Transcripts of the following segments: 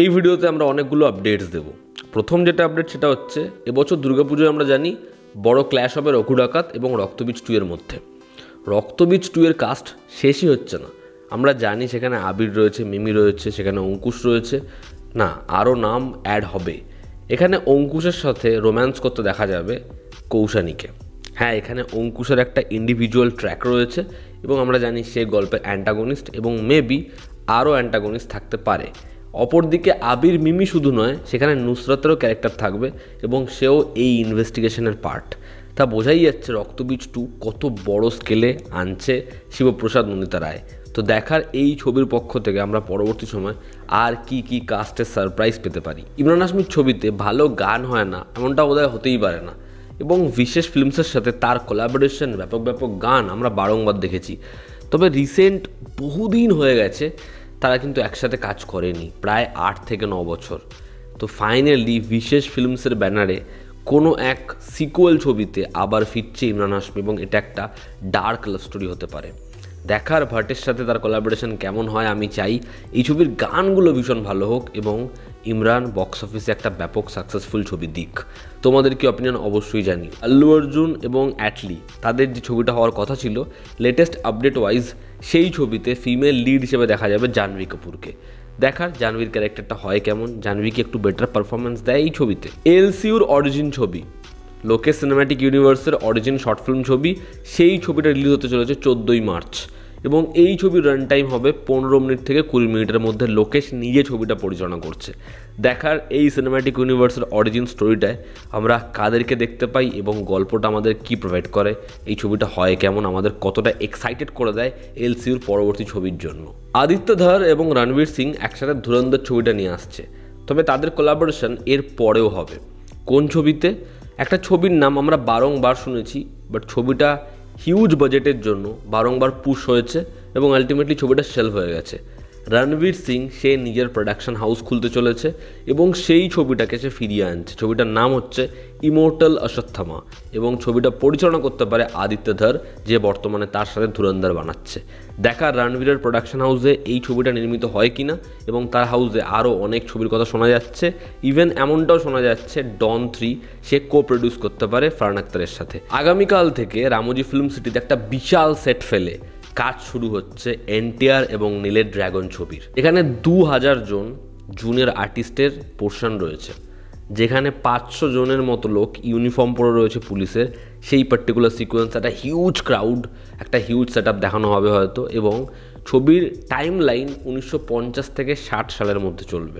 এই ভিডিওতে আমরা অনেকগুলো আপডেটস দেব। প্রথম যেটা আপডেট সেটা হচ্ছে এবছর দুর্গাপুজোয় আমরা জানি বড় ক্ল্যাশ হবে রঘু ডাকাত এবং রক্তবীজ 2 এর মধ্যে। রক্তবীজ 2 এর কাস্ট শেষই হচ্ছে না। আমরা জানি সেখানে আবির রয়েছে, মিমি রয়েছে, সেখানে অঙ্কুশ রয়েছে, না আরও নাম অ্যাড হবে। এখানে অঙ্কুশের সাথে রোম্যান্স করতে দেখা যাবে কৌশানীকে। হ্যাঁ, এখানে অঙ্কুশের একটা ইন্ডিভিজুয়াল ট্র্যাক রয়েছে এবং আমরা জানি সে গল্পের অ্যান্টাগনিস্ট এবং মেবি আরও অ্যান্টাগনিস্ট থাকতে পারে। অপরদিকে আবির মিমি শুধু নয়, সেখানে নুসরাতেরও ক্যারেক্টার থাকবে এবং সেও এই ইনভেস্টিগেশনের পার্ট। তা বোঝাই যাচ্ছে রক্তবীজ 2 কত বড় স্কেলে আনছে শিবপ্রসাদ নন্দিতা রায়। তো দেখার এই ছবির পক্ষ থেকে আমরা পরবর্তী সময় আর কি কাস্টের সারপ্রাইজ পেতে পারি। ইমরান হাশমির ছবিতে ভালো গান হয় না এমনটা বোধহয় হতেই পারে না, এবং বিশেষ ফিল্মসের সাথে তার কোলাবোরেশন ব্যাপক গান আমরা বারংবার দেখেছি। তবে রিসেন্ট বহুদিন হয়ে গেছে তারা কিন্তু একসাথে কাজ করেনি, প্রায় 8 থেকে 9 বছর। তো ফাইনালি বিশেষ ফিল্মসের ব্যানারে কোনো এক সিকুয়েল ছবিতে আবার ফিরছে ইমরান হাশমি এবং এটা একটা ডার্ক লাভ স্টোরি হতে পারে। দেখার ভাটের সাথে তার কোলাবোরেশন কেমন হয়। আমি চাই এই ছবির গানগুলো ভীষণ ভালো হোক এবং ইমরান বক্স অফিসে একটা ব্যাপক সাকসেসফুল ছবি দিক। তোমাদের কি অপিনিয়ন অবশ্যই জানি। আল্লু অর্জুন এবং অ্যাটলি তাদের যে ছবিটা হওয়ার কথা ছিল, লেটেস্ট আপডেট ওয়াইজ সেই ছবিতে ফিমেল লিড হিসেবে দেখা যাবে জাহ্নবী কাপুরকে। দেখার জাহ্নবীর ক্যারেক্টারটা হয় কেমন, জাহ্নবী কি একটু বেটার পারফরমেন্স দেয় এই ছবিতে। এলসিউর অরিজিন ছবি, লোকেশ সিনেম্যাটিক ইউনিভার্সের অরিজিন শর্ট ফিল্ম ছবি, সেই ছবিটা রিলিজ হতে চলেছে 14ই মার্চ এবং এই ছবির রান টাইম হবে 15 মিনিট থেকে 20 মিনিটের মধ্যে। লোকেশ নিজে ছবিটা পরিচালনা করছে। দেখার এই সিনেম্যাটিক ইউনিভার্সের অরিজিন স্টোরিটায় আমরা কাদেরকে দেখতে পাই এবং গল্পটা আমাদের কি প্রোভাইড করে, এই ছবিটা হয় কেমন, আমাদের কতটা এক্সাইটেড করে দেয় এলসিউর পরবর্তী ছবির জন্য। আদিত্য ধর এবং রণবীর সিং একসাথে ধুরন্ধর ছবিটা নিয়ে আসছে, তবে তাদের কোলাবোরেশন এর পরেও হবে। কোন ছবিতে? একটা ছবির নাম আমরা বারংবার শুনেছি, বাট ছবিটা হিউজ বাজেটের জন্য বারংবার পুশ হয়েছে এবং আলটিমেটলি ছবিটা শেলফ হয়ে গেছে। রণবীর সিং সে নিজের প্রোডাকশন হাউস খুলতে চলেছে এবং সেই ছবিটাকে সে ফিরিয়ে আনছে। ছবিটার নাম হচ্ছে ইমোর্টাল অশ্বত্থামা এবং ছবিটা পরিচালনা করতে পারে আদিত্য ধর, যে বর্তমানে তার সাথে ধুরন্ধর বানাচ্ছে। দেখার রণবীরের প্রোডাকশন হাউসে এই ছবিটা নির্মিত হয় কিনা এবং তার হাউসে আরও অনেক ছবির কথা শোনা যাচ্ছে। ইভেন এমনটাও শোনা যাচ্ছে ডন 3 সে কো প্রডিউস করতে পারে ফারহান আখতারের সাথে। আগামীকাল থেকে রামোজি ফিল্ম সিটিতে একটা বিশাল সেট ফেলে কাজ শুরু হচ্ছে এনটিআর এবং নীলের ড্রাগন ছবির। এখানে 2000 জন জুনিয়র আর্টিস্টের পোর্শন রয়েছে, যেখানে 500 জনের মতো লোক ইউনিফর্ম পরে রয়েছে পুলিশের। সেই পার্টিকুলার সিকোয়েন্স একটা হিউজ ক্রাউড, একটা হিউজ সেট আপ দেখানো হবে হয়তো, এবং ছবির টাইম লাইন 1950 থেকে 60 সালের মধ্যে চলবে।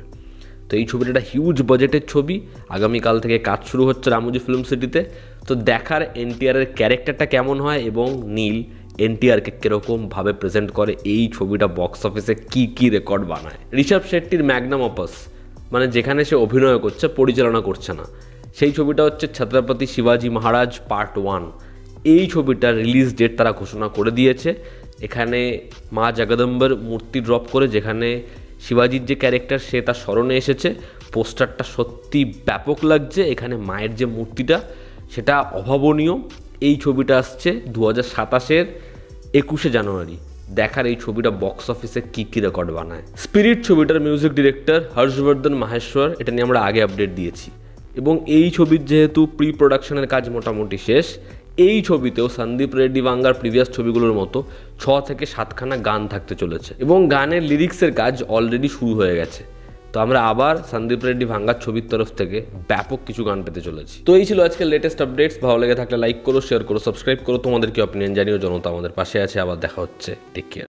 তো এই ছবিটা একটা হিউজ বাজেটের ছবি। আগামীকাল থেকে কাজ শুরু হচ্ছে রামোজি ফিল্ম সিটিতে। তো দেখার এনটিআরের ক্যারেক্টারটা কেমন হয় এবং নীল এনটিআরকে কীরকমভাবে প্রেজেন্ট করে, এই ছবিটা বক্স অফিসে কি রেকর্ড বানায়। ঋষভ শেট্টির ম্যাগনাম অপাস, মানে যেখানে সে অভিনয় করছে, পরিচালনা করছে না, সেই ছবিটা হচ্ছে ছত্রপতি শিবাজি মহারাজ পার্ট 1। এই ছবিটার রিলিজ ডেট তারা ঘোষণা করে দিয়েছে। এখানে মা জগদম্বার মূর্তি ড্রপ করে, যেখানে শিবাজির যে ক্যারেক্টার সে তার স্মরণে এসেছে। পোস্টারটা সত্যি ব্যাপক লাগছে। এখানে মায়ের যে মূর্তিটা সেটা অভাবনীয়। এই ছবিটা আসছে 2027-এর 21শে জানুয়ারি। দেখার এই ছবিটা বক্স অফিসে কি রেকর্ড বানায়। স্পিরিট ছবিটার মিউজিক ডিরেক্টর হর্ষবর্ধন মাহেশ্বর, এটা নিয়ে আমরা আগে আপডেট দিয়েছি এবং এই ছবির যেহেতু প্রি প্রোডাকশনের কাজ মোটামুটি শেষ, এই ছবিতেও সন্দীপ রেড্ডি ভাঙ্গার প্রিভিয়াস ছবিগুলোর মতো 6 থেকে 7খানা গান থাকতে চলেছে এবং গানের লিরিক্সের কাজ অলরেডি শুরু হয়ে গেছে। তো আমরা আবার সন্দীপ রেড্ডি ভাঙ্গার ছবির তরফ থেকে ব্যাপক কিছু গান পেতে চলেছি। তো এই ছিল আজকের লেটেস্ট আপডেটস। ভালো লেগে থাকলে লাইক করো, শেয়ার করো, সাবস্ক্রাইব করো। তোমাদের কি অপিনিয়ন জানিও। জনতা আমাদের পাশে আছে। আবার দেখা হচ্ছে। Take care.